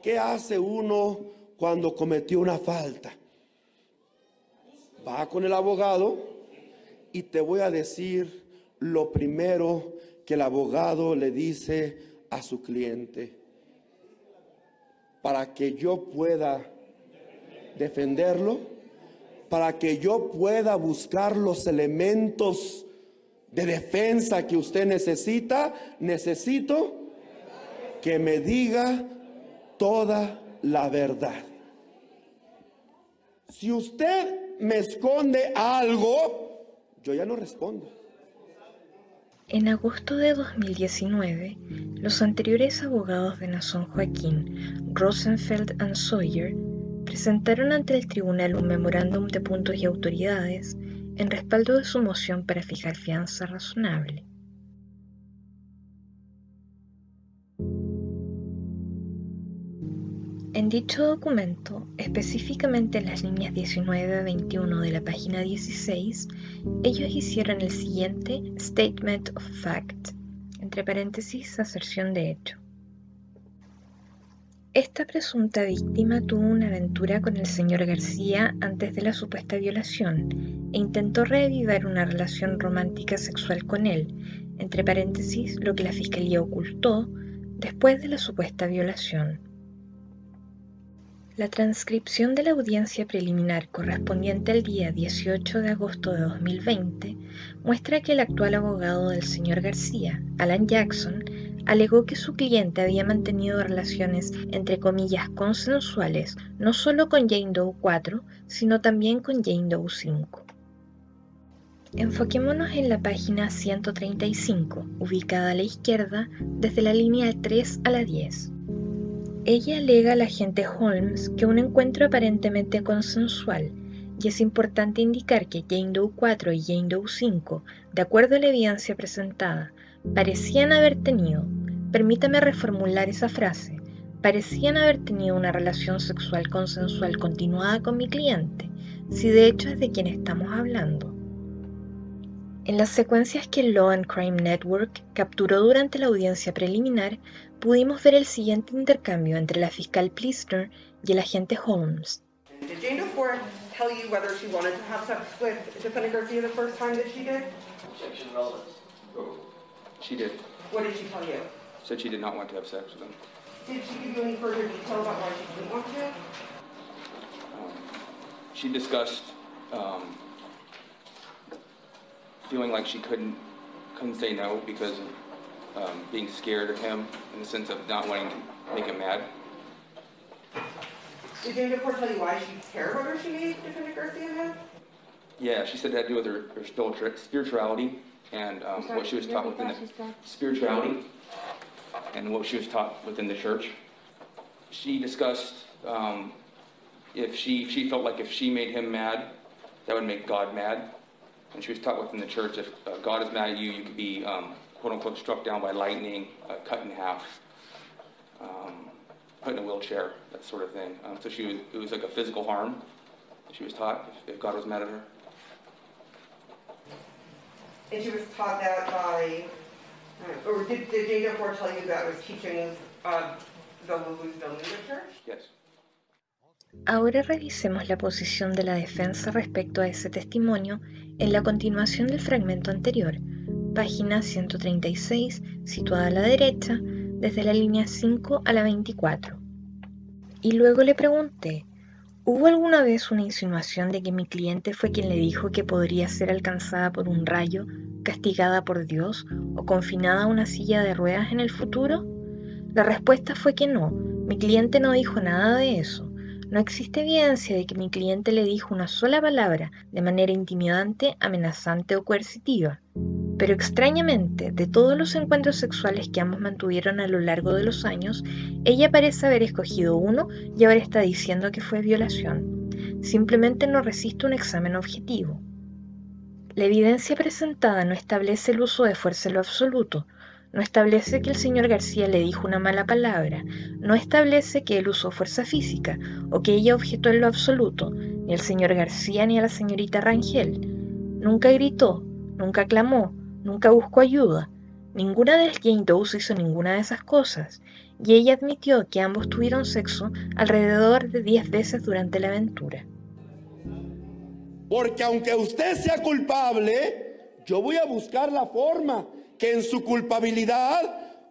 ¿Qué hace uno cuando cometió una falta? Va con el abogado y te voy a decir lo primero que el abogado le dice a su cliente. Para que yo pueda defenderlo, para que yo pueda buscar los elementos de defensa que usted necesita, necesito que me diga toda la verdad. Si usted me esconde algo, yo ya no respondo. En agosto de 2019, los anteriores abogados de Nason Joaquín, Rosenfeld and Sawyer, presentaron ante el tribunal un memorándum de puntos y autoridades en respaldo de su moción para fijar fianza razonable. En dicho documento, específicamente en las líneas 19 a 21 de la página 16, ellos hicieron el siguiente Statement of Fact, entre paréntesis, aserción de hecho. Esta presunta víctima tuvo una aventura con el señor García antes de la supuesta violación e intentó reavivar una relación romántica sexual con él, entre paréntesis, lo que la fiscalía ocultó después de la supuesta violación. La transcripción de la audiencia preliminar correspondiente al día 18 de agosto de 2020 muestra que el actual abogado del señor García, Alan Jackson, alegó que su cliente había mantenido relaciones entre comillas consensuales no solo con Jane Doe 4, sino también con Jane Doe 5. Enfoquémonos en la página 135, ubicada a la izquierda, desde la línea 3 a la 10. Ella alega al agente Holmes que un encuentro aparentemente consensual, y es importante indicar que Jane Doe 4 y Jane Doe 5, de acuerdo a la evidencia presentada, parecían haber tenido, permítame reformular esa frase, parecían haber tenido una relación sexual consensual continuada con mi cliente, si de hecho es de quien estamos hablando. En las secuencias que el Law and Crime Network capturó durante la audiencia preliminar, pudimos ver el siguiente intercambio entre la fiscal Plisner y el agente Holmes. Did Jane Doe 4 tell you whether she wanted to have sex with Defendant Garcia the first time that she did? Objection relevant. She did. What did she tell you? Said she did not want to have sex with him. Did she give you any further detail about why she didn't want to? She discussed feeling like she couldn't say no because of being scared of him in the sense of not wanting to make him mad. Did Jane Doe 4 tell you why she cared whether she made Defendant Garcia mad? Yeah, she said it had to do with her spirituality and what she was taught within the spirituality and what she was taught within the church. She discussed if she felt like if she made him mad, that would make God mad. And she was taught within the church if God is mad at you, you could be quote unquote struck down by lightning, cut in half, put in a wheelchair, that sort of thing. So it was like a physical harm that she was taught if God was mad at her. And she was taught that by, or did Jane Doe 4 tell you that was teachings of the Louisville Church? Yes. Ahora revisemos la posición de la defensa respecto a ese testimonio en la continuación del fragmento anterior, página 136, situada a la derecha, desde la línea 5 a la 24. Y luego le pregunté, ¿hubo alguna vez una insinuación de que mi cliente fue quien le dijo que podría ser alcanzada por un rayo, castigada por Dios o confinada a una silla de ruedas en el futuro? La respuesta fue que no, mi cliente no dijo nada de eso. No existe evidencia de que mi cliente le dijo una sola palabra de manera intimidante, amenazante o coercitiva. Pero extrañamente, de todos los encuentros sexuales que ambos mantuvieron a lo largo de los años, ella parece haber escogido uno y ahora está diciendo que fue violación. Simplemente no resiste un examen objetivo. La evidencia presentada no establece el uso de fuerza en lo absoluto, no establece que el señor García le dijo una mala palabra, no establece que él usó fuerza física o que ella objetó en lo absoluto, ni al señor García ni a la señorita Rangel. Nunca gritó, nunca clamó, nunca buscó ayuda. Ninguna de las Jane Does hizo ninguna de esas cosas, y ella admitió que ambos tuvieron sexo alrededor de 10 veces durante la aventura. Porque aunque usted sea culpable, yo voy a buscar la forma que en su culpabilidad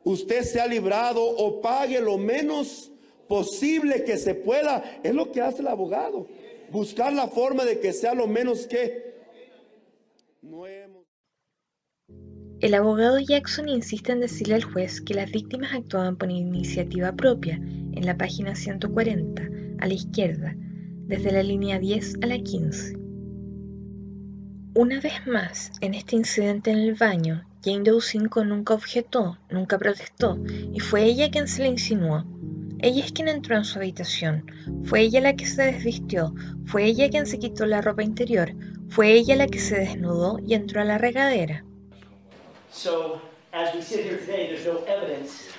usted sea librado o pague lo menos posible que se pueda. Es lo que hace el abogado, buscar la forma de que sea lo menos que no hemos. El abogado Jackson insiste en decirle al juez que las víctimas actuaban por iniciativa propia, en la página 140, a la izquierda, desde la línea 10 a la 15. Una vez más, en este incidente en el baño, Jane Doe 5 nunca objetó, nunca protestó, y fue ella quien se le insinuó. Ella es quien entró en su habitación, fue ella la que se desvistió, fue ella quien se quitó la ropa interior, fue ella la que se desnudó y entró a la regadera. So, as we sit here today, there's no evidence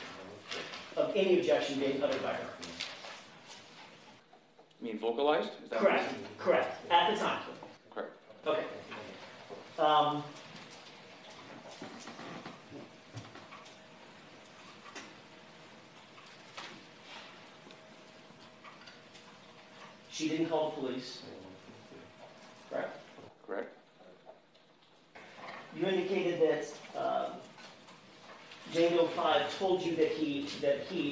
of any objection being uttered by her. You mean vocalized? Is that Correct, correct, at the time. Correct. Okay. She didn't call the police, correct? Correct. You indicated that Jane Doe 5 told you that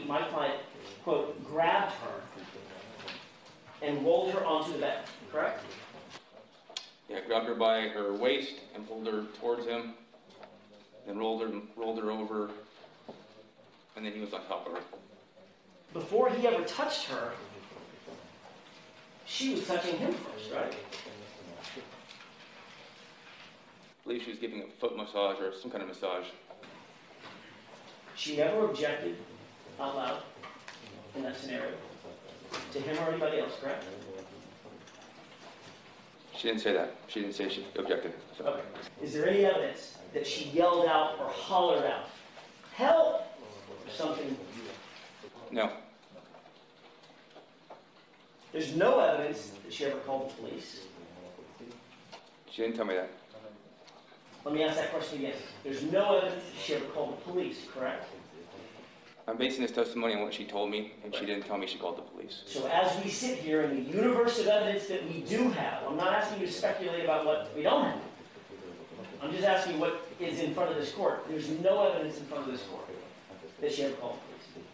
my client, quote, grabbed her and rolled her onto the bed, correct? Yeah, grabbed her by her waist and pulled her towards him, then rolled her over, and then he was on top of her. Before he ever touched her, she was touching him first, right? I believe she was giving a foot massage or some kind of massage. She never objected out loud in that scenario to him or anybody else, correct? She didn't say that. She didn't say she objected. So. Okay. Is there any evidence that she yelled out or hollered out, "Help!" or something? No. There's no evidence that she ever called the police. She didn't tell me that. Let me ask that question again. There's no evidence that she ever called the police, correct? I'm basing this testimony on what she told me, and she didn't tell me she called the police. So as we sit here in the universe of evidence that we do have, I'm not asking you to speculate about what we don't have. I'm just asking what is in front of this court. There's no evidence in front of this court that she ever called the police.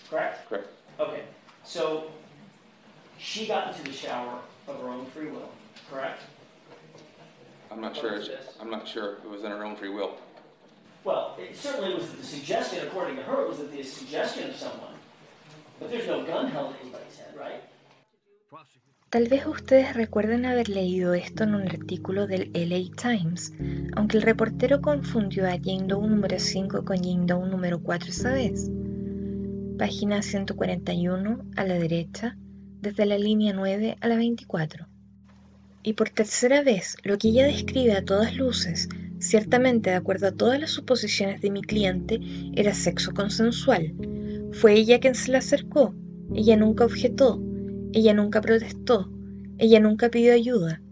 Correct? Correct. Okay. So she got into the shower of her own free will, correct? I'm not sure. I'm not sure it was in her own free will. Well, it certainly was the suggestion, according to her, it was the suggestion of someone. But there's no gun held to anybody's head, right? Tal vez ustedes recuerden haber leído esto en un artículo del LA Times, aunque el reportero confundió a Jane Doe número 5 con Jane Doe número 4 esa vez. Página 141 a la derecha, desde la línea 9 a la 24. Y por tercera vez, lo que ella describe a todas luces, ciertamente de acuerdo a todas las suposiciones de mi cliente, era sexo consensual. Fue ella quien se le acercó, ella nunca objetó, ella nunca protestó, ella nunca pidió ayuda.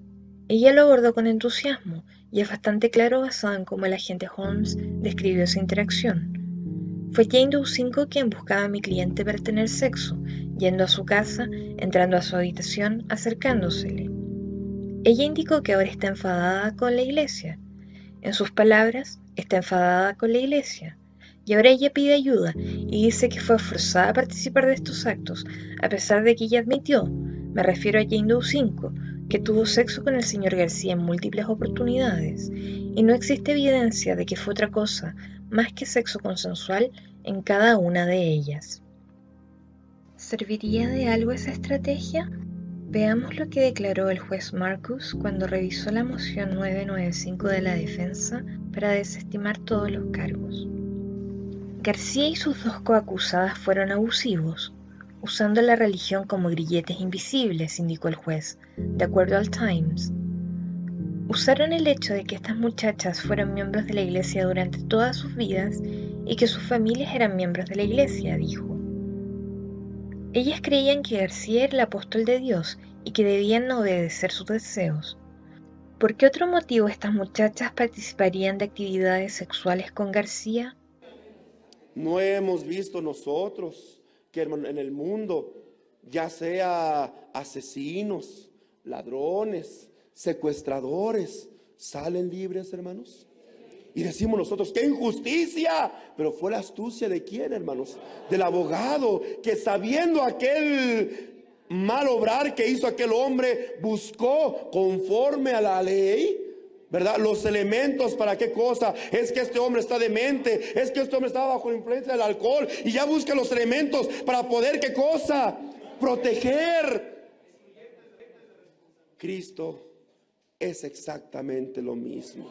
Ella lo abordó con entusiasmo, y es bastante claro basado en cómo el agente Holmes describió esa interacción. Fue Jane Doe 5 quien buscaba a mi cliente para tener sexo, yendo a su casa, entrando a su habitación, acercándosele. Ella indicó que ahora está enfadada con la iglesia. En sus palabras, está enfadada con la iglesia. Y ahora ella pide ayuda y dice que fue forzada a participar de estos actos, a pesar de que ella admitió, me refiero a Jane Doe 5, que tuvo sexo con el señor García en múltiples oportunidades, y no existe evidencia de que fue otra cosa más que sexo consensual en cada una de ellas. ¿Serviría de algo esa estrategia? Veamos lo que declaró el juez Marcus cuando revisó la moción 995 de la defensa para desestimar todos los cargos. García y sus dos coacusadas fueron abusivos, usando la religión como grilletes invisibles, indicó el juez, de acuerdo al Times. Usaron el hecho de que estas muchachas fueron miembros de la iglesia durante todas sus vidas y que sus familias eran miembros de la iglesia, dijo. Ellas creían que García era el apóstol de Dios y que debían obedecer sus deseos. ¿Por qué otro motivo estas muchachas participarían de actividades sexuales con García? No hemos visto nosotros que en el mundo, ya sea asesinos, ladrones, secuestradores, salen libres, hermanos. Y decimos nosotros, ¡qué injusticia! Pero fue la astucia de quién, hermanos, del abogado, que sabiendo aquel mal obrar que hizo aquel hombre, buscó conforme a la ley, ¿verdad? Los elementos para qué cosa. Es que este hombre está demente, es que este hombre estaba bajo la influencia del alcohol, y ya busca los elementos para poder qué cosa, proteger. Cristo es exactamente lo mismo.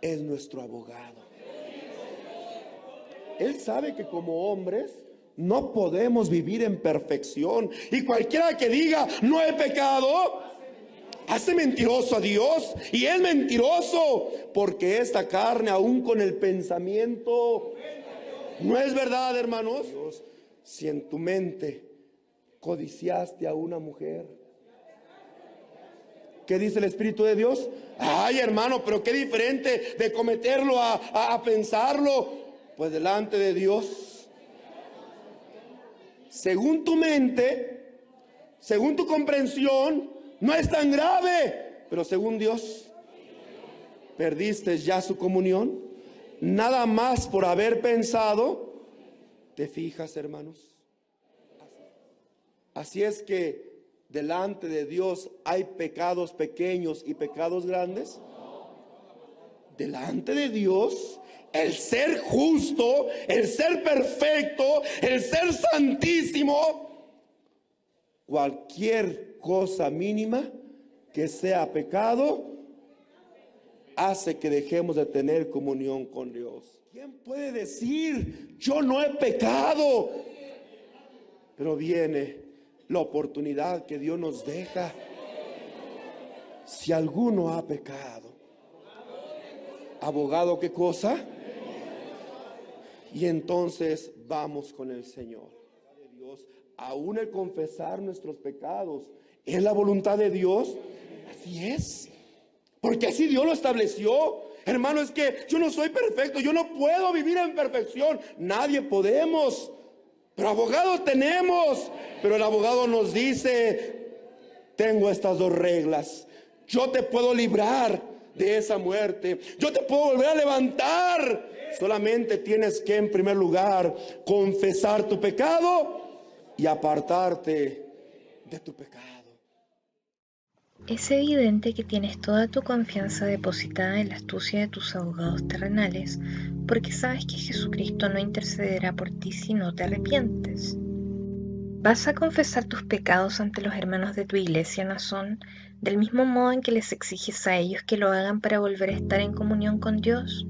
Es nuestro abogado. Él sabe que como hombres no podemos vivir en perfección, y cualquiera que diga no he pecado hace mentiroso a Dios, y es mentiroso, porque esta carne aún con el pensamiento no es verdad, hermanos. Si en tu mente codiciaste a una mujer, ¿qué dice el Espíritu de Dios? Ay, hermano, pero qué diferente de cometerlo a pensarlo. Pues delante de Dios, según tu mente, según tu comprensión, no es tan grave, pero según Dios, perdiste ya su comunión. Nada más por haber pensado. ¿Te fijas, hermanos? Así es que delante de Dios hay pecados pequeños y pecados grandes. Delante de Dios, el ser justo, el ser perfecto, el ser santísimo, cualquier cosa mínima que sea pecado hace que dejemos de tener comunión con Dios. ¿Quién puede decir yo no he pecado? Pero viene la oportunidad que Dios nos deja. Si alguno ha pecado, abogado, ¿qué cosa? Y entonces vamos con el Señor. Dios, aún el confesar nuestros pecados, ¿es la voluntad de Dios? Así es, porque así Dios lo estableció. Hermano, es que yo no soy perfecto, yo no puedo vivir en perfección, nadie podemos, pero abogado tenemos. Pero el abogado nos dice, tengo estas dos reglas, yo te puedo librar de esa muerte, yo te puedo volver a levantar. Solamente tienes que, en primer lugar, confesar tu pecado y apartarte de tu pecado. Es evidente que tienes toda tu confianza depositada en la astucia de tus abogados terrenales, porque sabes que Jesucristo no intercederá por ti si no te arrepientes. ¿Vas a confesar tus pecados ante los hermanos de tu iglesia, Nazón, del mismo modo en que les exiges a ellos que lo hagan para volver a estar en comunión con Dios?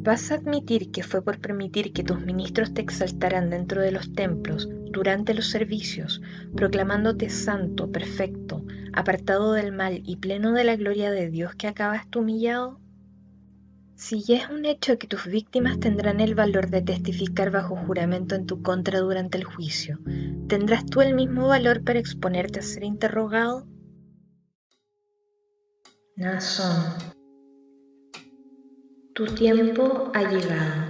¿Vas a admitir que fue por permitir que tus ministros te exaltaran dentro de los templos, durante los servicios, proclamándote santo, perfecto, apartado del mal y pleno de la gloria de Dios, que acabaste humillado? Si ya es un hecho que tus víctimas tendrán el valor de testificar bajo juramento en tu contra durante el juicio, ¿tendrás tú el mismo valor para exponerte a ser interrogado? Nazón, tu tiempo ha llegado.